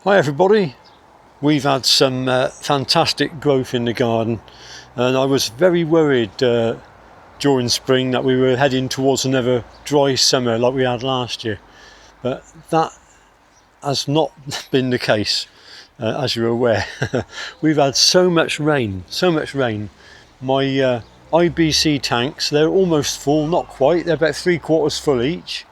Hi everybody, we've had some fantastic growth in the garden, and I was very worried during spring that we were heading towards another dry summer like we had last year, but that has not been the case, as you're aware. We've had so much rain. My IBC tanks, they're almost full, not quite, they're about 3/4 full each,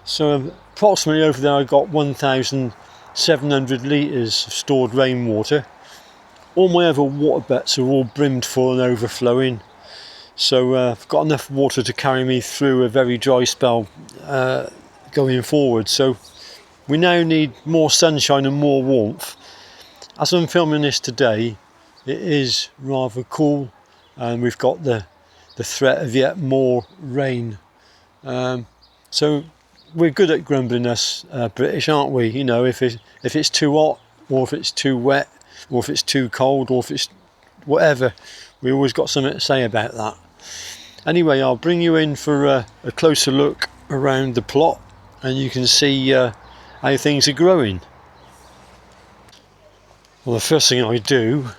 so approximately over there I got 1,700 litres of stored rainwater. All my other water bets are all brimmed full and overflowing, so I've got enough water to carry me through a very dry spell going forward. So we now need more sunshine and more warmth. As I'm filming this today, it is rather cool, and we've got the threat of yet more rain. So we're good at grumbling, us British, aren't we? You know, if it's too hot, or if it's too wet, or if it's too cold, or if it's whatever, we always got something to say about that. Anyway, I'll bring you in for a closer look around the plot, and you can see how things are growing. Well, the first thing I do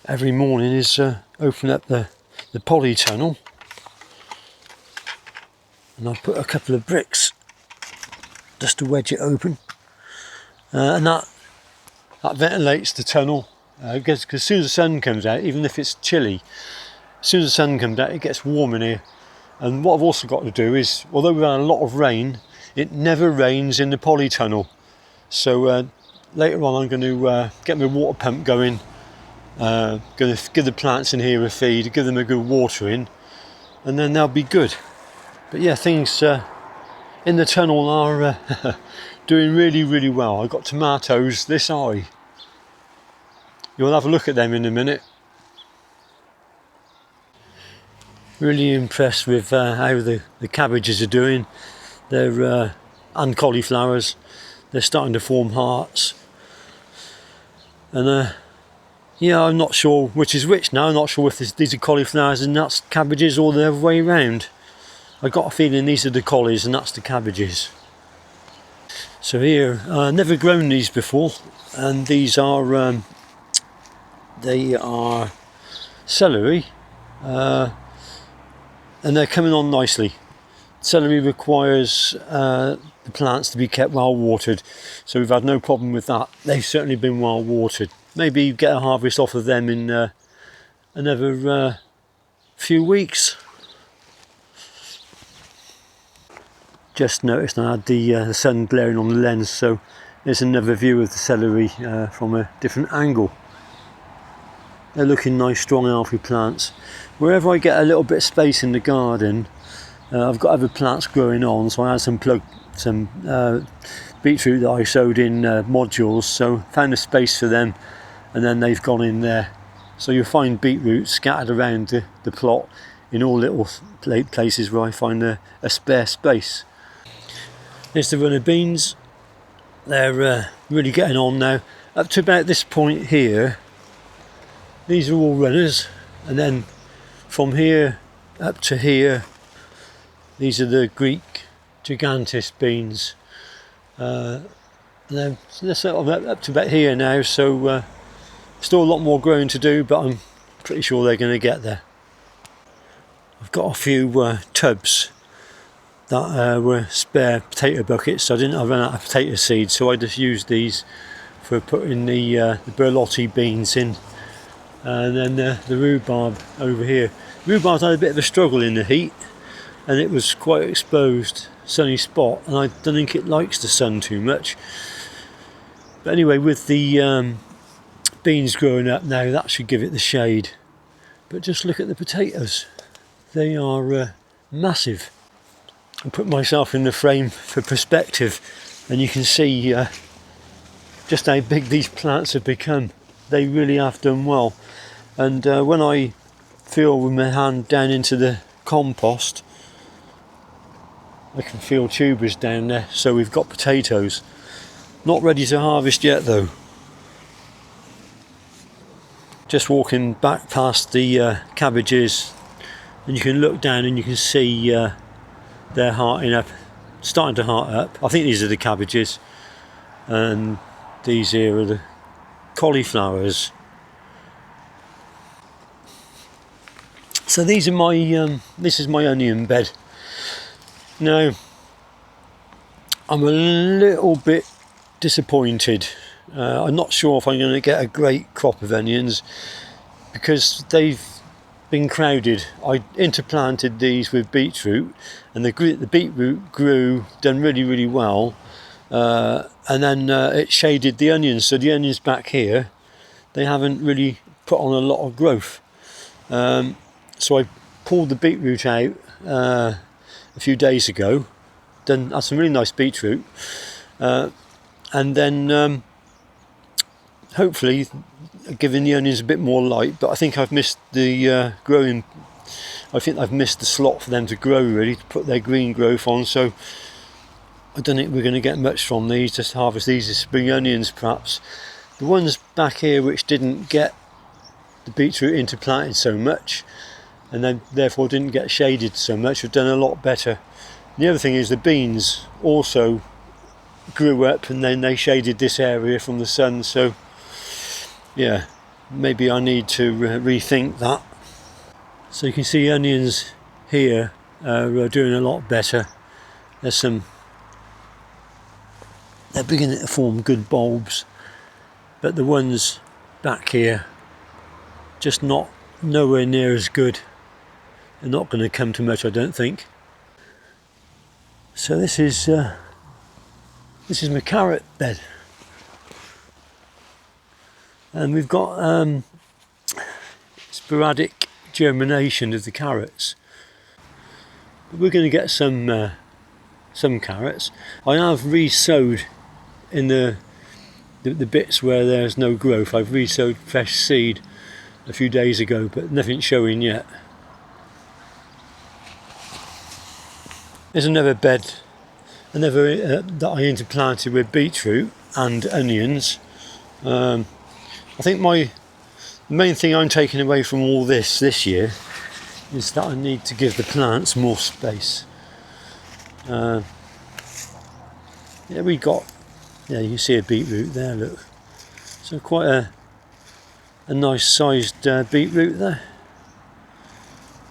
every morning is open up the polytunnel, and I put a couple of bricks just to wedge it open, and that ventilates the tunnel, because as soon as the sun comes out, even if it's chilly, as soon as the sun comes out it gets warm in here. And what I've also got to do is, although we've had a lot of rain, it never rains in the polytunnel. So later on I'm going to get my water pump going, going to give the plants in here a feed, give them a good watering, and then they'll be good. But yeah, things in the tunnel are doing really well. I've got tomatoes this high. You'll have a look at them in a minute. Really impressed with how the cabbages are doing. They're and cauliflowers. They're starting to form hearts. And yeah, I'm not sure which is which now. I'm not sure if these are cauliflowers and that's cabbages, or the other way around. I got a feeling these are the collies and that's the cabbages. So here, I've never grown these before, and these are they are celery, and they're coming on nicely. Celery requires the plants to be kept well watered, so we've had no problem with that. They've certainly been well watered. Maybe get a harvest off of them in another few weeks. Just noticed I had the sun glaring on the lens, so there's another view of the celery from a different angle. They're looking nice, strong, healthy plants. Wherever I get a little bit of space in the garden, I've got other plants growing on, so I had some beetroot that I sowed in modules, so found a space for them, and then they've gone in there. So you'll find beetroot scattered around the plot in all little places where I find a spare space. Here's the runner beans. They're really getting on now. Up to about this point here, these are all runners, and then from here up to here, these are the Greek gigantis beans. They're sort of up to about here now, so still a lot more growing to do, but I'm pretty sure they're going to get there. I've got a few tubs that were spare potato buckets. I run out of potato seeds, so I just used these for putting the Berlotti beans in, and then the rhubarb over here. Rhubarb's had a bit of a struggle in the heat, and it was quite exposed, sunny spot, and I don't think it likes the sun too much. But anyway, with the beans growing up now, that should give it the shade. But just look at the potatoes. They are massive. I put myself in the frame for perspective, and you can see just how big these plants have become. They really have done well. And when I feel with my hand down into the compost, I can feel tubers down there. So we've got potatoes. Not ready to harvest yet though. Just walking back past the cabbages, and you can look down and you can see they're hearting up, starting to heart up. I think these are the cabbages. and these here are the cauliflowers. So these are my this is my onion bed. Now I'm a little bit disappointed. I'm not sure if I'm going to get a great crop of onions because they've been crowded. I interplanted these with beetroot, and the beetroot grew, done really well, and then it shaded the onions. So the onions back here, they haven't really put on a lot of growth. So I pulled the beetroot out a few days ago. Had some really nice beetroot, and then hopefully giving the onions a bit more light. But I think I've missed the growing. I think I've missed the slot for them to grow, really, to put their green growth on. So I don't think we're going to get much from these. Just harvest these as spring onions, perhaps. The ones back here which didn't get the beetroot interplanted so much, and then therefore didn't get shaded so much, have done a lot better. The other thing is the beans also grew up, and then they shaded this area from the sun. So yeah, maybe I need to rethink that. So you can see onions here are doing a lot better. They're beginning to form good bulbs, but the ones back here just nowhere near as good. They're not going to come to much, I don't think. So this is my carrot bed, and we've got sporadic germination of the carrots. But we're going to get some carrots. I have re-sowed in the bits where there's no growth. I've re-sowed fresh seed a few days ago, but nothing's showing yet. There's another bed, that I interplanted with beetroot and onions. I think the main thing I'm taking away from all this year is that I need to give the plants more space. Yeah, you can see a beetroot there, look. So quite a nice sized beetroot there.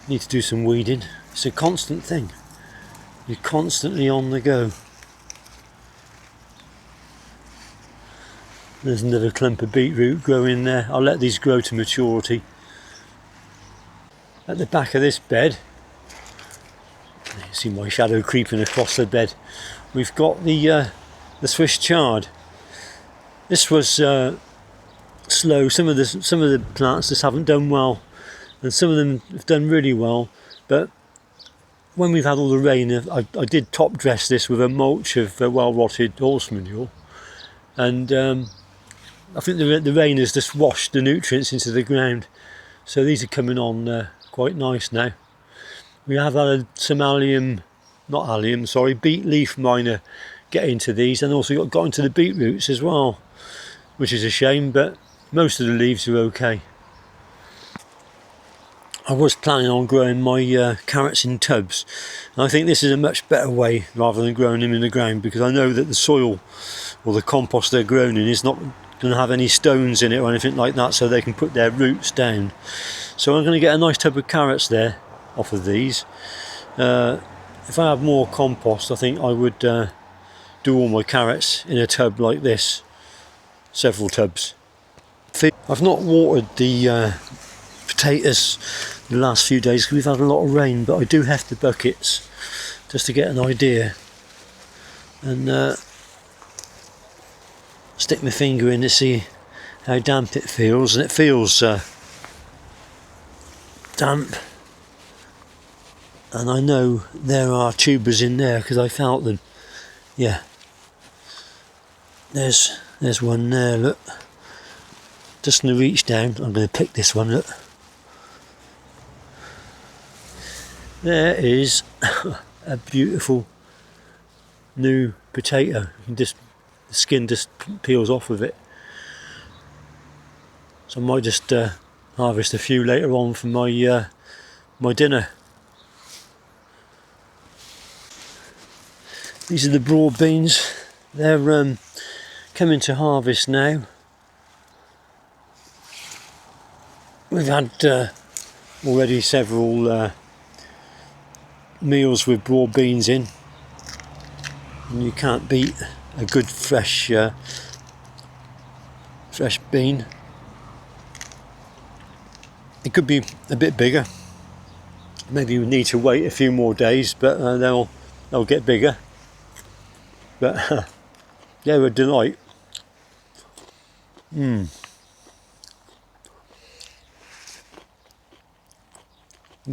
Need to do some weeding. It's a constant thing. You're constantly on the go. There's another clump of beetroot growing there. I'll let these grow to maturity. At the back of this bed, you can see my shadow creeping across the bed. We've got the Swiss chard. This was slow. Some of the plants just haven't done well, and some of them have done really well. But when we've had all the rain, I did top dress this with a mulch of well rotted horse manure, and I think the rain has just washed the nutrients into the ground. So these are coming on quite nice now. We have had some beet leaf miner get into these, and also got into the beetroots as well, which is a shame, but most of the leaves are okay. I was planning on growing my carrots in tubs, and I think this is a much better way rather than growing them in the ground, because I know that the soil or the compost they're grown in is not going to have any stones in it or anything like that, so they can put their roots down. So I'm going to get a nice tub of carrots there off of these. If I had more compost, I think I would do all my carrots in a tub like this, several tubs. I've not watered the potatoes the last few days because we've had a lot of rain, but I do heft the buckets just to get an idea, and stick my finger in to see how damp it feels, and it feels damp, and I know there are tubers in there because I felt them. Yeah, there's one there, look, just going to reach down. I'm going to pick this one, look. There is a beautiful new potato. The skin just peels off of it. So I might just harvest a few later on for my my dinner. These are the broad beans. They're coming to harvest now. We've had already several meals with broad beans in, and you can't beat a good fresh bean. It could be a bit bigger. Maybe we need to wait a few more days, but they'll get bigger. But they're a delight. You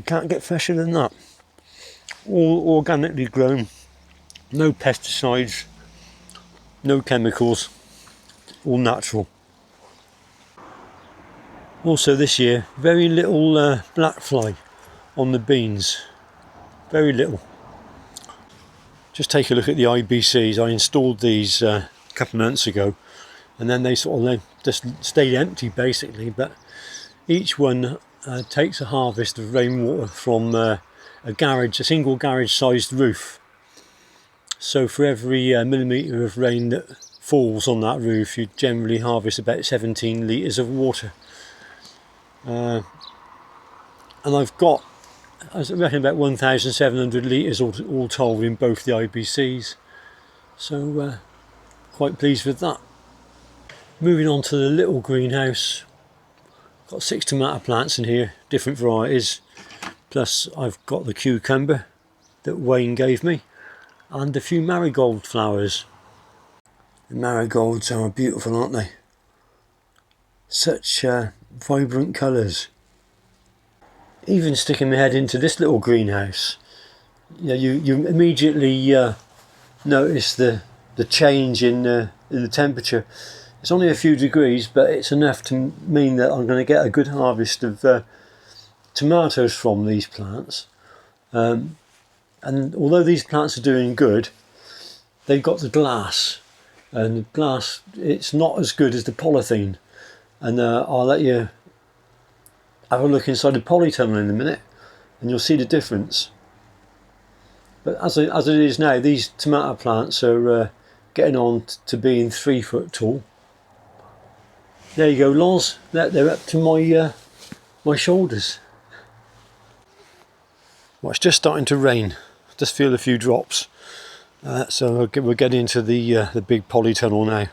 can't get fresher than that. All organically grown, no pesticides, no chemicals, all natural. Also this year, very little black fly on the beans, very little. Just take a look at the IBCs. I installed these a couple of months ago, and then they just stayed empty basically, but each one takes a harvest of rainwater from a single garage sized roof. So for every millimetre of rain that falls on that roof, you generally harvest about 17 litres of water. And I've got, I reckon, about 1,700 litres all told in both the IBCs. So quite pleased with that. Moving on to the little greenhouse. Got 6 tomato plants in here, different varieties. Plus I've got the cucumber that Wayne gave me, and a few marigold flowers. The marigolds are beautiful, aren't they? Such vibrant colours. Even sticking my head into this little greenhouse, you immediately notice the change in the temperature. It's only a few degrees, but it's enough to mean that I'm going to get a good harvest of tomatoes from these plants. And although these plants are doing good, they've got the glass, and the glass, it's not as good as the polythene. And I'll let you have a look inside the polytunnel in a minute, and you'll see the difference. But as it is now, these tomato plants are getting on to being 3 foot tall. There you go, Loz. They're up to my shoulders. Well, it's just starting to rain. Just feel a few drops. So we're getting into the big polytunnel now.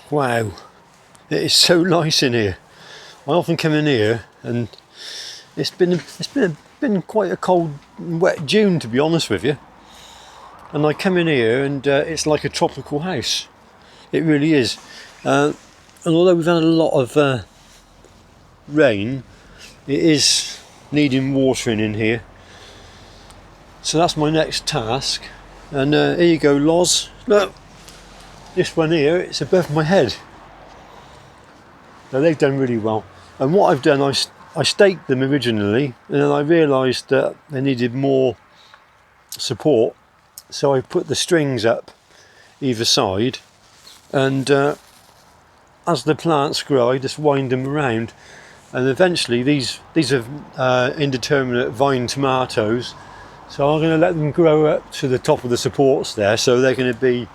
Wow, it is so nice in here. I often come in here, and it's been quite a cold, wet June, to be honest with you. And I come in here, and it's like a tropical house. It really is. And although we've had a lot of rain, it is needing watering in here. So that's my next task. And here you go, Loz. Look. This one here, it's above my head. Now they've done really well. And what I've done, I staked them originally, and then I realised that they needed more support. So I put the strings up either side, and as the plants grow, I just wind them around. And eventually these are indeterminate vine tomatoes. So I'm going to let them grow up to the top of the supports there. So they're going to be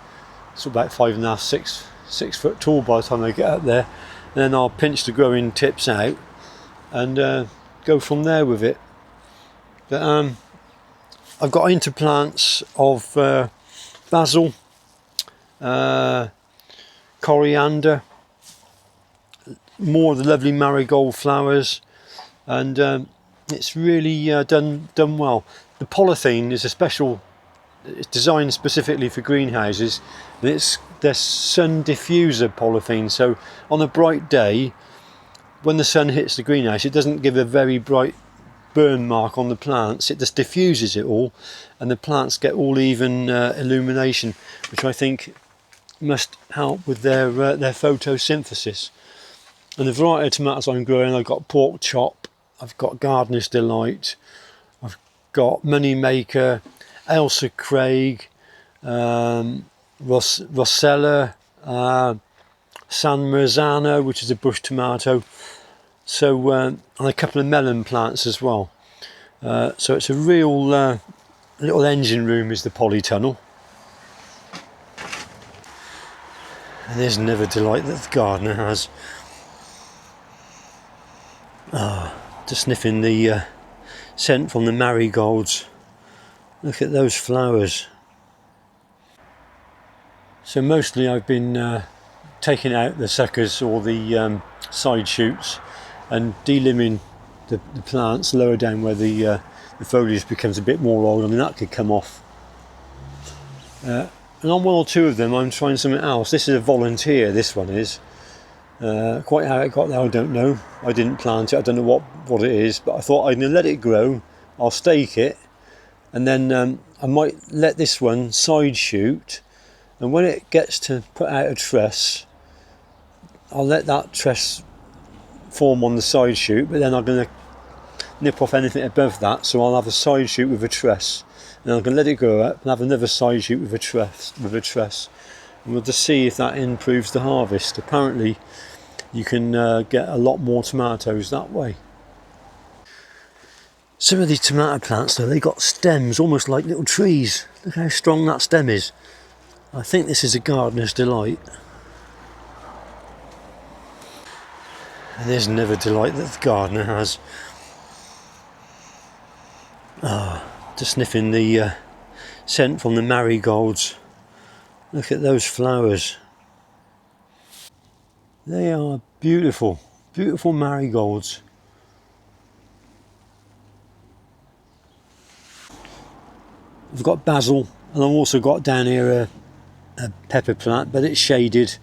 about 5.5, 6 foot tall by the time they get up there. And then I'll pinch the growing tips out and go from there with it. But I've got interplants of basil, coriander, more of the lovely marigold flowers, and it's really done well. The polythene is it's designed specifically for greenhouses, and it's their sun diffuser polythene. So on a bright day, when the sun hits the greenhouse, it doesn't give a very bright burn mark on the plants. It just diffuses it all, and the plants get all even illumination, which I think must help with their photosynthesis. And the variety of tomatoes I'm growing, I've got Pork Chop, I've got Gardener's Delight, I've got Moneymaker, Ailsa Craig, Rossella, San Marzano, which is a bush tomato. So and a couple of melon plants as well. So it's a real little engine room is the polytunnel. And there's another delight that the gardener has. Just sniffing the scent from the marigolds. Look at those flowers. So mostly I've been taking out the suckers or the side shoots and delimbing the plants lower down where the foliage becomes a bit more old. I mean, that could come off. And on one or two of them I'm trying something else. This is a volunteer, this one is. Quite how it got there I don't know. I didn't plant it, I don't know what it is, but I thought I'm going to let it grow, I'll stake it, and then I might let this one side shoot, and when it gets to put out a truss, I'll let that truss form on the side shoot, but then I'm going to nip off anything above that, so I'll have a side shoot with a truss, and I'm going to let it grow up and have another side shoot with a truss, and we'll just see if that improves the harvest. Apparently you can get a lot more tomatoes that way. Some of these tomato plants though, they got stems almost like little trees. Look how strong that stem is. I think this is a gardener's delight. And there's another delight that the gardener has. Just sniffing the scent from the marigolds. Look at those flowers. They are beautiful, beautiful marigolds. I've got basil, and I've also got down here a pepper plant, but it's shaded,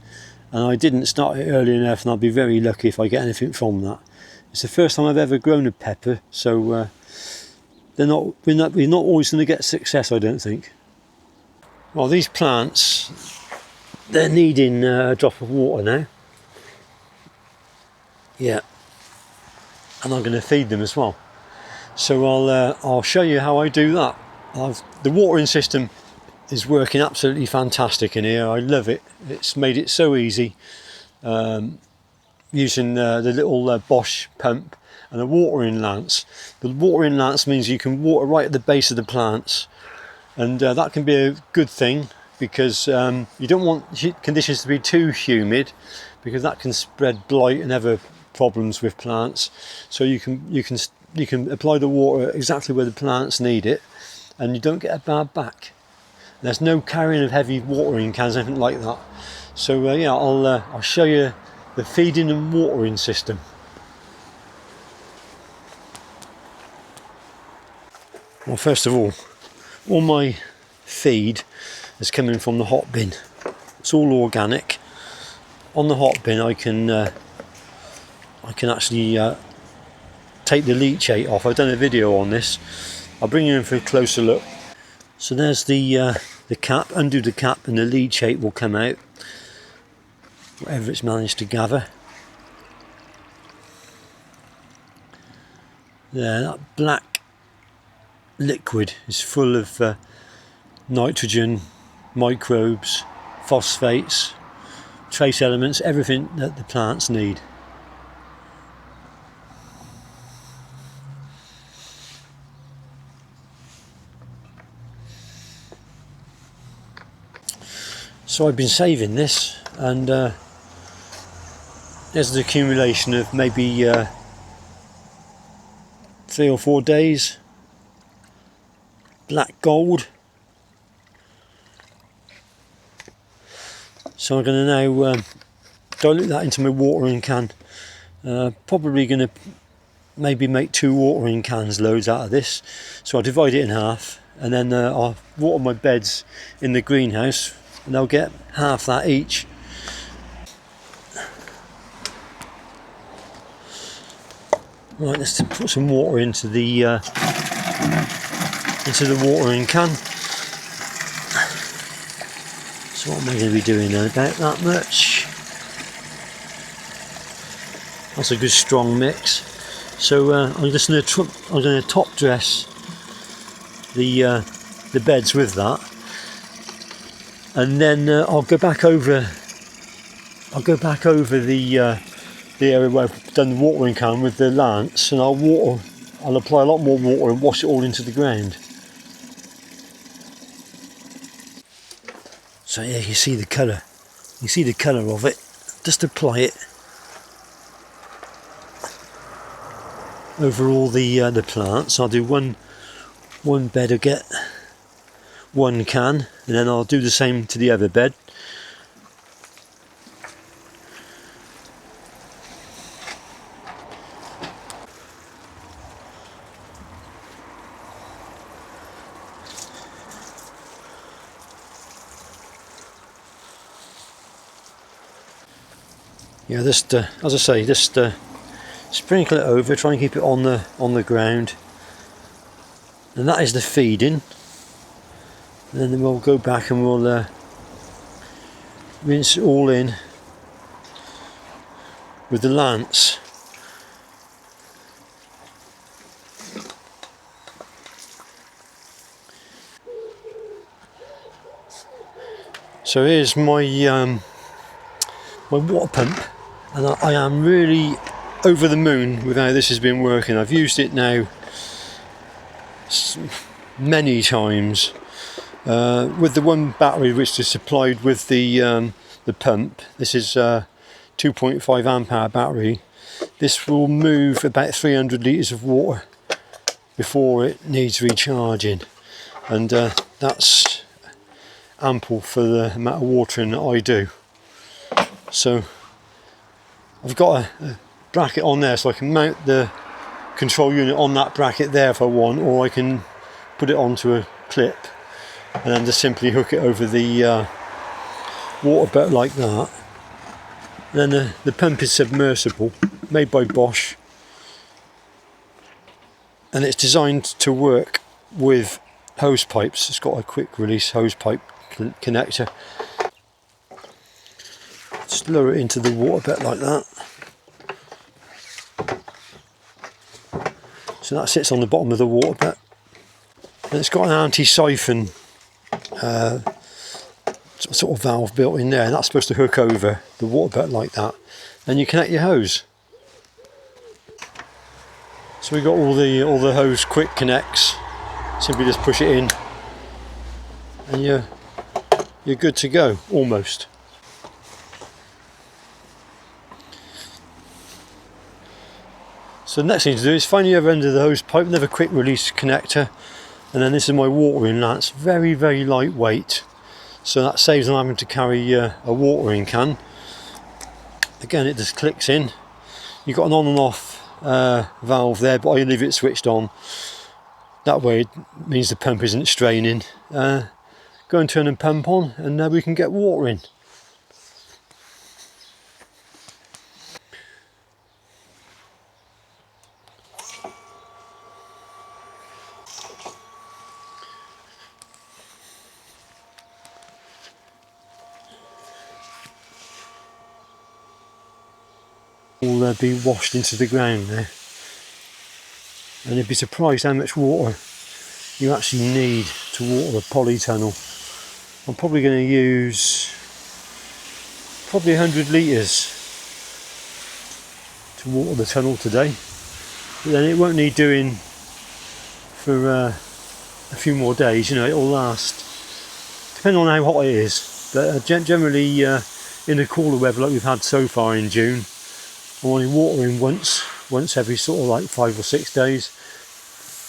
and I didn't start it early enough, and I'll be very lucky if I get anything from that. It's the first time I've ever grown a pepper, so we're not always going to get success, I don't think. Well, these plants, they're needing a drop of water now. Yeah, and I'm going to feed them as well. So I'll show you how I do that. The watering system is working absolutely fantastic in here. I love it. It's made it so easy. Using the little Bosch pump and a watering lance. The watering lance means you can water right at the base of the plants, and that can be a good thing because you don't want conditions to be too humid, because that can spread blight and other problems with plants. So you can apply the water exactly where the plants need it, and you don't get a bad back. There's no carrying of heavy watering cans, anything like that. So yeah, I'll show you the feeding and watering system. Well, first of all my feed is coming from the hot bin. It's all organic. On the hot bin I can actually take the leachate off. I've done a video on this. I'll bring you in for a closer look. So there's the cap. Undo the cap and the leachate will come out, whatever it's managed to gather. There, that black liquid is full of nitrogen, microbes, phosphates, trace elements, everything that the plants need. So I've been saving this, and there's the accumulation of maybe 3 or 4 days. Black gold. So I'm going to now dilute that into my watering can. Probably going to maybe make 2 watering cans loads out of this. So I'll divide it in half, and then I'll water my beds in the greenhouse, and they'll get half that each. Right, let's put some water into the watering can. So what am I going to be doing now? About that much. That's a good strong mix. So I'm just going to top dress the beds with that, and then I'll go back over the area where I've done the watering can with the lance, and I'll apply a lot more water and wash it all into the ground. So yeah, you see the colour. You see the colour of it. Just apply it over all the plants. I'll do one bed. I'll get 1 can, and then I'll do the same to the other bed. Yeah, just as I say, just sprinkle it over. Try and keep it on the ground, and that is the feeding. And then we'll go back and we'll rinse it all in with the lance. So here's my my water pump, and I am really over the moon with how this has been working. I've used it now many times with the one battery which is supplied with the pump. This is a 2.5 amp hour battery. This will move about 300 litres of water before it needs recharging, and that's ample for the amount of watering that I do. So I've got a bracket on there, so I can mount the control unit on that bracket there if I want, or I can put it onto a clip and then just simply hook it over the water butt like that. And then the pump is submersible, made by Bosch, and it's designed to work with hose pipes. It's got a quick release hose pipe connector. Just lower it into the water bit like that. So that sits on the bottom of the water bit. And it's got an anti-siphon sort of valve built in there, and that's supposed to hook over the water bit like that. Then you connect your hose. So we've got all the hose quick connects. Simply just push it in, and you're good to go, almost. So the next thing to do is find the other end of the hose pipe, another quick release connector, and then this is my watering lance, very lightweight, so that saves on having to carry a watering can. Again, it just clicks in. You've got an on and off valve there, but I leave it switched on. That way it means the pump isn't straining. Go and turn the pump on, and we can get watering. Will be washed into the ground there, and you'd be surprised how much water you actually need to water a polytunnel. I'm probably going to use 100 litres to water the tunnel today, but then it won't need doing for a few more days. You know, it'll last, depending on how hot it is, but generally in the cooler weather like we've had so far in June, I'm only watering once every sort of like 5 or 6 days.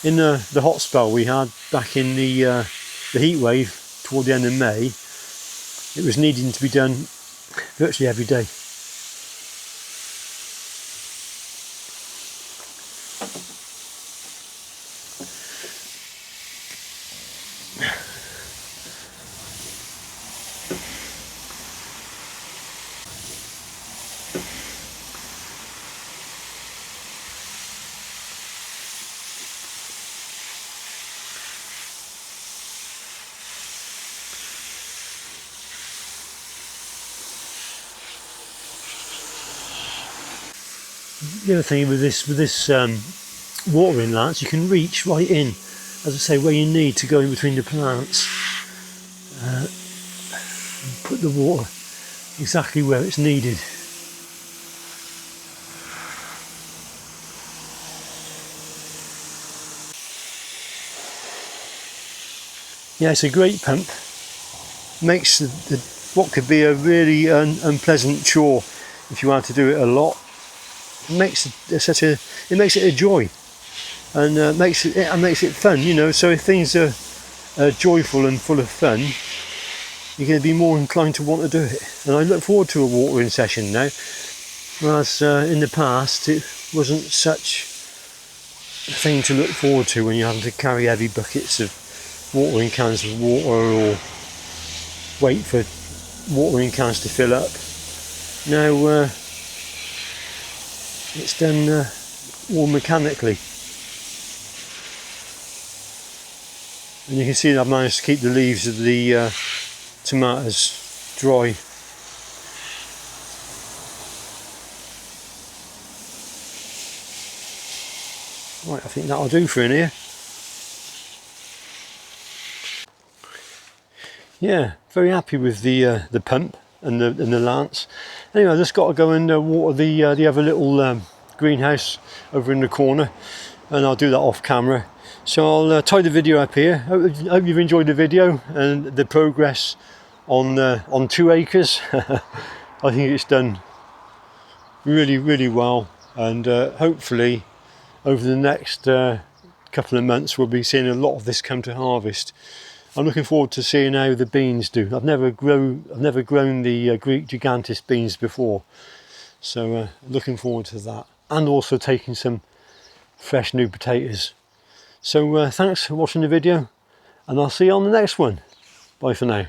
In the hot spell we had back in the heat wave toward the end of May, it was needing to be done virtually every day. The other thing with this watering lance, you can reach right in, as I say, where you need to go in between the plants. Put the water exactly where it's needed. Yeah, it's a great pump. makes what could be a really unpleasant chore, if you had to do it a lot, it makes it a joy, and makes it fun, you know. So if things are joyful and full of fun, you're going to be more inclined to want to do it. And I look forward to a watering session now, whereas in the past it wasn't such a thing to look forward to when you're having to carry heavy buckets of watering cans of water, or wait for watering cans to fill up. Now it's done all mechanically, and you can see that I've managed to keep the leaves of the tomatoes dry. Right, I think that'll do for in here. Yeah, very happy with the pump and the lance. Anyway, I just got to go and water the other little greenhouse over in the corner, and I'll do that off camera. So I'll tie the video up here. Hope you've enjoyed the video and the progress on 2 acres. I think it's done really well, and hopefully over the next couple of months we'll be seeing a lot of this come to harvest. I'm looking forward to seeing how the beans do. I've never grown the Greek Gigantis beans before, so looking forward to that, and also taking some fresh new potatoes. So thanks for watching the video, and I'll see you on the next one. Bye for now.